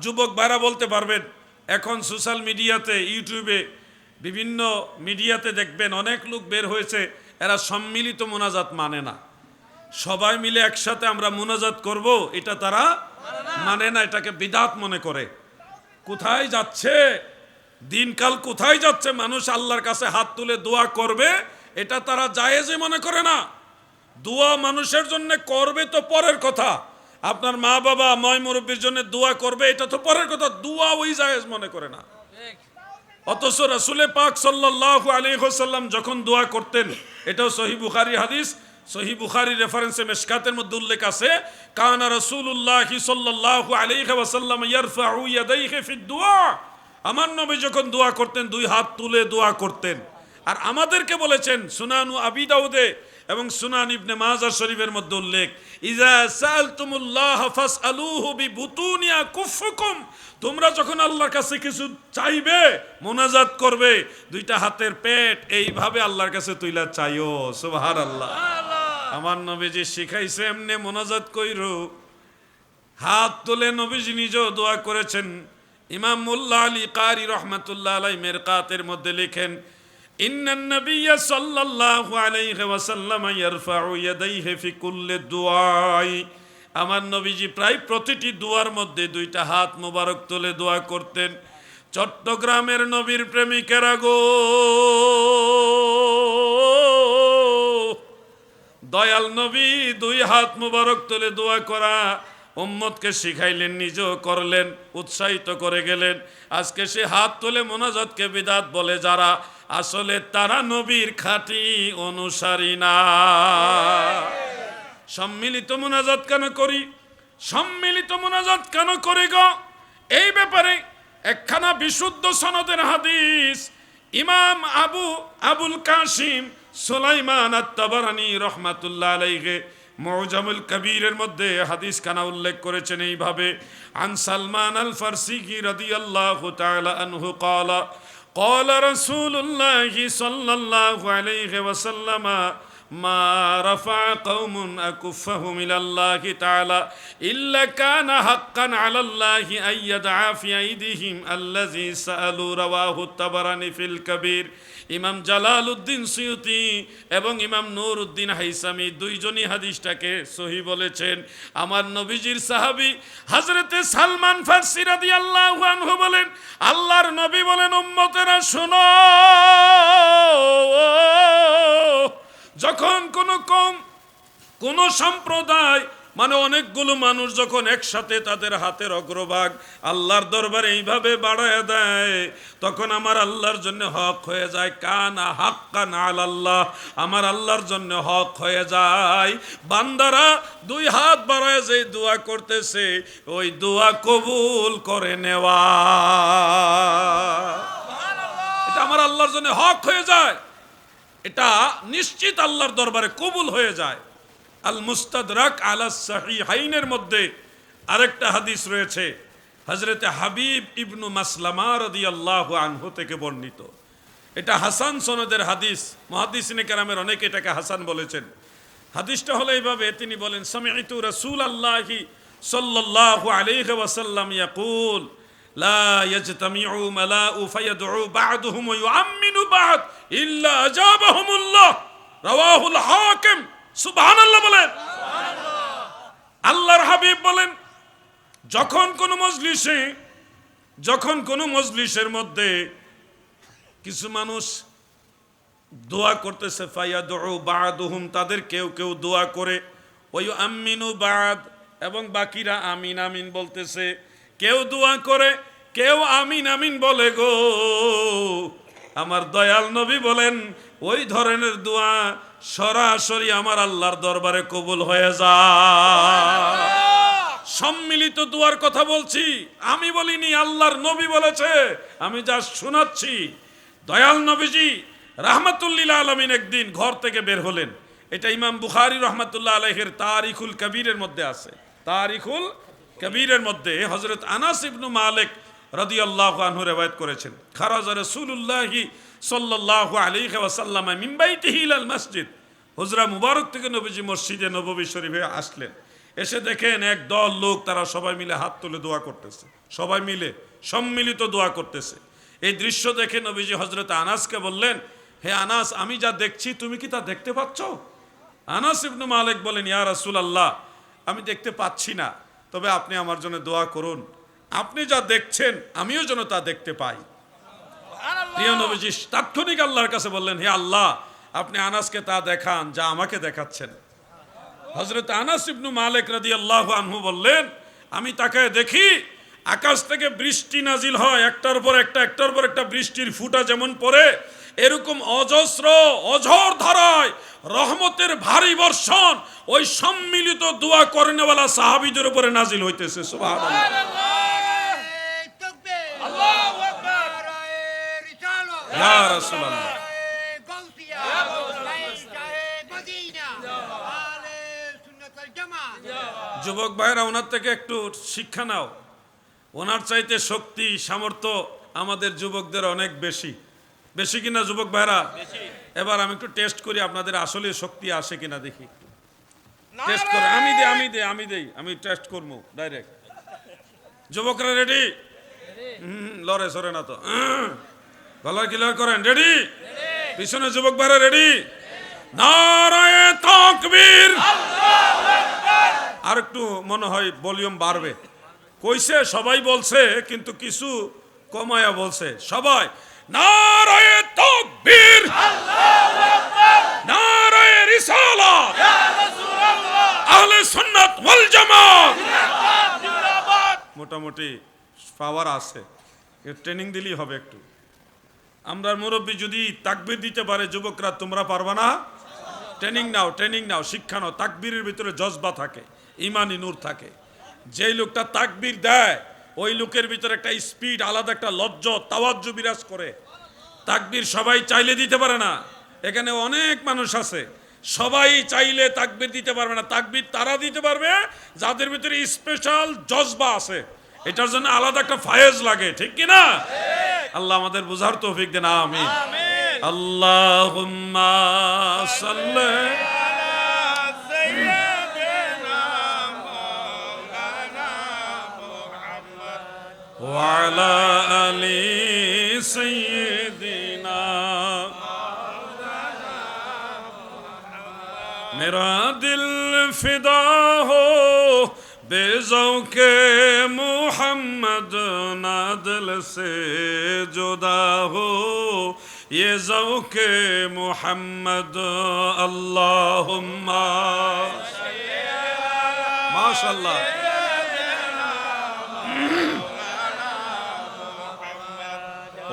যুবক ভাইরা বলতে পারবেন, এখন সোশ্যাল মিডিয়াতে, ইউটিউবে, বিভিন্ন মিডিয়াতে দেখবেন অনেক লোক বের হয়েছে, এরা সম্মিলিত মোনাজাত মানে না। সবাই মিলে একসাথে আমরা মোনাজাত করব, এটা তারা মানে না, এটাকে বিদআত মনে করে। কোথায় যাচ্ছে দিনকাল, কোথায় যাচ্ছে? মানুষ আল্লাহর কাছে হাত তুলে দোয়া করবে, এটা তারা জায়েজই মনে করে না। দোয়া মানুষের জন্য করবে তো পরের কথা, আপনার মা বাবা ময় মুরব্বীর জন্য দোয়া করবে, এটা তো পরের কথা, দোয়া ওই জায়েজ মনে করে না। অথচ রাসূল পাক সাল্লাল্লাহু আলাইহি ওয়াসাল্লাম যখন দোয়া করতেন, এটাও সহিহ বুখারী হাদিস, সহিহ বুখারী রেফারেন্সে মিশকাতের মধ্যে উল্লেখ আছে, কানা রাসূলুল্লাহ সাল্লাল্লাহু আলাইহি ওয়াসাল্লাম ইয়ারফাউ ইয়াদাইহি ফিদ দুআ। আমার নবী যখন দোয়া করতেন দুই হাত তুলে দোয়া করতেন। আর আমাদেরকে বলেছেন সুনানু আবি দাউদে এবং সুনান ইবনে মাজাহ শরীফের মধ্যে উল্লেখ, ইজা সালতুমুল্লাহ ফাসআলুহু বিবুতুনি আকুফুকুম, তোমরা যখন আল্লাহর কাছে কিছু চাইবে, মোনাজাত করবে, দুইটা হাতের পেট এইভাবে আল্লাহর কাছে তুইলা চাইও। সুবহানাল্লাহ। আমার নবীজি শিখাইছে এমনি মোনাজাত কইরো, হাত তুলে নবীজি নিজেও দোয়া করেছেন। ইমাম মুল্লা আলী কারি রহমাতুল্লাহ আলাইহি মিরকাতের মধ্যে লিখেন, ইন্নান নাবিয়্যা সাল্লাল্লাহু আলাইহি ওয়াসাল্লাম ইয়ারফাউ ইয়াদাইহি ফি কুল্লি দুআই, আমার নবীজি প্রায় প্রতিটি দোয়ার মধ্যে দুইটা হাত মোবারক তুলে দোয়া করতেন। চট্টগ্রামের নবীর প্রেমিকেরা গো, দয়াল নবী দুই হাত মোবারক তুলে দোয়া করা উম্মতকে শিখাইলেন, নিজেও করলেন, উৎসাহিত করে গেলেন। আজকে সে হাত তুলে মোনাজাতকে বিদআত বলে যারা, আসলে তারা নবীর খাঁটি অনুসারী না। সম্মিলিত মোনাজাত কেন করি? সম্মিলিত মোনাজাত কেন করি গো? এই ব্যাপারে একখানা বিশুদ্ধ সনদের হাদিস ইমাম আবুল কাসিম সুলাইমান আত-তাবারানী রহমাতুল্লাহ আলাইহি মুজামুল কবীরের মধ্যে হাদিস খানা উল্লেখ করেছেন এইভাবে, আন সালমান আল ফারসি রাদিয়াল্লাহু তাআলা আনহু ক্বালা ক্বালা রাসূলুল্লাহি সাল্লাল্লাহু আলাইহি ওয়াসাল্লাম মা রাফা কওমুন আকুফাহুম ইলাল্লাহি তাআলা ইল্লা কানা হাক্কান আলাল্লাহি আইয়াদআ ফি আইদিহিম আল্লাযী সাআলু, রাওয়াহু আত-তাবারানী ফিল কবীর। ইমাম জালালউদ্দিন সুয়ুতি এবং ইমাম নূরউদ্দিন হাইসামি দুইজনই হাদিসটাকে সহিহ বলেছেন। আমার নবীজির সাহাবী হযরতে সালমান ফারসি রাদিয়াল্লাহু আনহু বলেন, আল্লাহর নবী বলেন, উম্মতেরা শোনো, যখন কোনো কওম, কোনো সম্প্রদায়, মানে অনেকগুলো মানুষ যখন একসাথে তাদের হাতের অগ্রভাগ আল্লাহর দরবারে এইভাবে বাড়ায় দেয়, তখন আমার আল্লাহর জন্য হক হয়ে যায়। কানা হাক্কান আলাল্লাহ, আমার আল্লাহর জন্য হক হয়ে যায় বান্দারা দুই হাত বাড়ায় যে দোয়া করতেছে, ওই দোয়া কবুল করে নেওয়া। এটা আমার আল্লাহর জন্য হক হয়ে যায়, এটা নিশ্চিত আল্লাহর দরবারে কবুল হয়ে যায়। আল মুস্তাদরাক আলা সাহিহাইনের মধ্যে আরেকটা হাদিস রয়েছে, হযরতে হাবিব ইবনু মাসলামা রাদিয়াল্লাহু আনহু থেকে বর্ণিত। এটা হাসান সনদের হাদিস, মুহাদ্দিসিনে কেরামের অনেকে এটাকে হাসান বলেছেন। হাদিসটা হলো এইভাবে, তিনি বলেন, সামি'তু রাসূলাল্লাহি সাল্লাল্লাহু আলাইহি ওয়াসাল্লাম ইয়াকুল লা ইয়াজতামিউ মালাউ ফায়াদউ বা'দুহুম ওয়া ইউআম্মিনু বা'দ ইল্লা আজাবাহুমুল্লাহ, রাওয়াহুল হাকিম। সুবহানাল্লাহ বলেন। আল্লাহর হাবিব বলেন, যখন কোনো মজলিসের মধ্যে কিছু মানুষ দোয়া করতেছে, ফায়াদউ বা'দুহুম, তাদের কেউ কেউ দোয়া করে, ওয়া ইউআম্মিনু বা'দ, এবং বাকিরা আমিন আমিন বলতেছে। কেউ দোয়া করে, কেউ আমিন আমিন বলে গো, আমার দয়াল নবী বলেন, ওই ধরনের দোয়া সরাসরি আমার আল্লাহর দরবারে কবুল হয়ে যায়। সম্মিলিত দোয়ার কথা বলছি, আমি বলিনি, আল্লাহর নবী বলেছে, আমি যা শোনাচ্ছি। দয়াল নবীজি রাহমাতুল লিল আলামিন একদিন ঘর থেকে বের হলেন। এটা ইমাম বুখারী রাহমাতুল্লাহ আলাইহির তারিখুল কবীরের মধ্যে আছে। তারিখুল কবীরের মধ্যে হযরত আনাস ইবনে মালিক রাদিয়াল্লাহু আনহু riwayat করেছেন, খারাজা রাসূলুল্লাহি সাল্লাল্লাহু আলাইহি ওয়াসাল্লাম মিন বাইতিহি ইলাল মসজিদ, হুজরা মুবারক থেকে নবীজি মসজিদে নববী শরীফে আসলেন। এসে দেখেন এক দল লোক, তারা সবাই মিলে হাত তুলে দোয়া করতেছে, সবাই মিলে সম্মিলিত দোয়া করতেছে। এই দৃশ্য দেখে নবীজি হযরত আনাসকে বললেন, হে আনাস, আমি যা দেখছি তুমি কি তা দেখতে পাচ্ছ? আনাস ইবনে মালিক বলেন, ইয়া রাসূলুল্লাহ, আমি দেখতে পাচ্ছি না, তবে আপনি আমার জন্য দোয়া করুন, আপনি যা দেখছেন আমিও যেন তা দেখতে পাই। প্রিয় নবীজি তাৎক্ষণিক আল্লাহর কাছে বললেন, হে আল্লাহ, আপনি আনাসকে তা দেখান যা আমাকে দেখাচ্ছেন। হযরত আনাস ইবনে মালিক রাদিয়াল্লাহু আনহু বললেন, আমি তাকায় দেখি আকাশ থেকে বৃষ্টি নাজিল হয়, একটার পর একটা বৃষ্টির ফুঁটা যেমন পড়ে, এরকম অজস্র অঝোর ধারায় রহমতের ভারী বর্ষণ ওই সম্মিলিত দোয়া করেনেওয়ালা সাহাবীদের উপরে নাজিল হইতেছে। সুবহানাল্লাহ, আল্লাহু আকবার, ইয়া রাসূলুল্লাহ। যুবক ভাইরা, ওনার থেকে একটু শিক্ষা নাও। ওনার চাইতে শক্তি সামর্থ্য আমাদের যুবকদের অনেক বেশি, বেশি কিনা যুবক ভাইরা? এবার আমি একটু টেস্ট করি আপনাদের আসলে শক্তি আসে কিনা, দেখি। টেস্ট করে আমি টেস্ট করবো ডাইরেক্ট। যুবকরা রেডি? লড়ে সরে না তো, গলার ক্লিয়ার করেন। রেডি? পিছনে যুবক ভাইরা রেডি? নারায়ে তাকবীর। আর একটু মনে হয় ভলিউম বাড়বে। কইছে সবাই বলছে, কিন্তু কিছু কমায়া বলছে। সবাই নারায়ে তাকবীর, নারায়ে রিসালাত, আহলে সুন্নাত ওয়াল জামাত। মোটামুটি পাওয়ার আছে, ট্রেনিং দিলেই হবে একটু। আমরা মুরব্বী যদি তাকবীর দিতে পারে, যুবকরা তোমরা পারবা না? ট্রেনিং নাও, শিক্ষা নাও। তাকবীরের ভিতরে জজবা থাকে, ইমানি নূর থাকে। যেই লোকটা তাকবীর দেয় ওই লোকের ভিতরে একটা স্পিড, আলাদা একটা লজ্জা, তাওয়াজ্জু বিরাজ করে। তাকবীর সবাই চাইলে দিতে পারে না। এখানে অনেক মানুষ আছে, সবাই চাইলে তাকবীর দিতে পারবে না। তাকবীর তারা দিতে পারবে যাদের ভিতরে স্পেশাল জজবা আছে, এটার জন্য আলাদা একটা ফায়েজ লাগে, ঠিক কি না? আল্লাহ আমাদের বুঝার তৌফিক দেন, আমিন। আল্লাহুম্মা সাল্লি ওয়া আলা আলি সাইয়্যিদিনা। मेरा दिल फिदा हो बेज़ौक़े मुहम्मद, ना दिल से जुदा हो ये ज़ौक़े मुहम्मद। अल्लाहुम्मा माशाअल्लाह।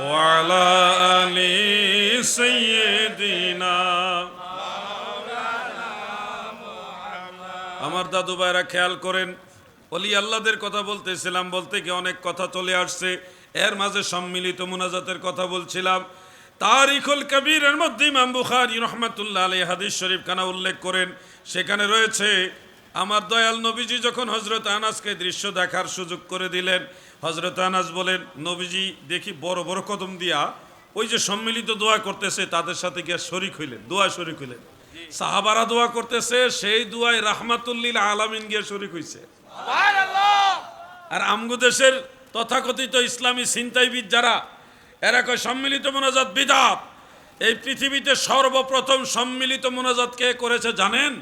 वाला अली सय्यिदिना। আমার দাদু ভাইরা খেয়াল করেন, ওলি আল্লাহদের কথা বলতেছিলাম, বলতে গিয়ে অনেক কথা চলে আসছে। এর মাঝে সম্মিলিত মুনাজাতের কথা বলছিলাম। তারিখুল কবিরের মধ্যে ইমাম বুখারী রাহমাতুল্লাহ আলাইহি হাদিস শরীফ খানা উল্লেখ করেন। সেখানে রয়েছে, আমার দয়াল নবীজি যখন হযরত আনাসকে দৃশ্য দেখার সুযোগ করে দিলেন, হযরত আনাস বলেন, নবীজি দেখি বড় বড় কদম দিয়া ওই যে সম্মিলিত দোয়া করতেছে তাদের সাথে গিয়ে শরীক হইলেন, দোয়া শরীক হইলেন। সাহাবারা দোয়া করতেছে, সেই দোয়ায় রাহমাতুল লিল আলামিন গিয়ে শরীক হইছে। সুবহানাল্লাহ। আর আমগো দেশের তথাকথিত ইসলামী চিন্তাবিদ যারা, এরা কয় সম্মিলিত মুনাজাত বিদআত। এই পৃথিবীতে সর্বপ্রথম সম্মিলিত মুনাজাত কে করেছে জানেন?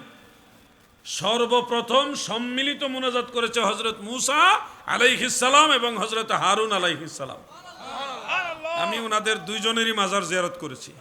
সর্বপ্রথম সম্মিলিত মুনাজাত করেছে হযরত মূসা আলাইহিস সালাম এবং হযরত হারুন আলাইহিস সালাম। আমি ওনাদের দুইজনেরই মাজার জিয়ারত করেছি।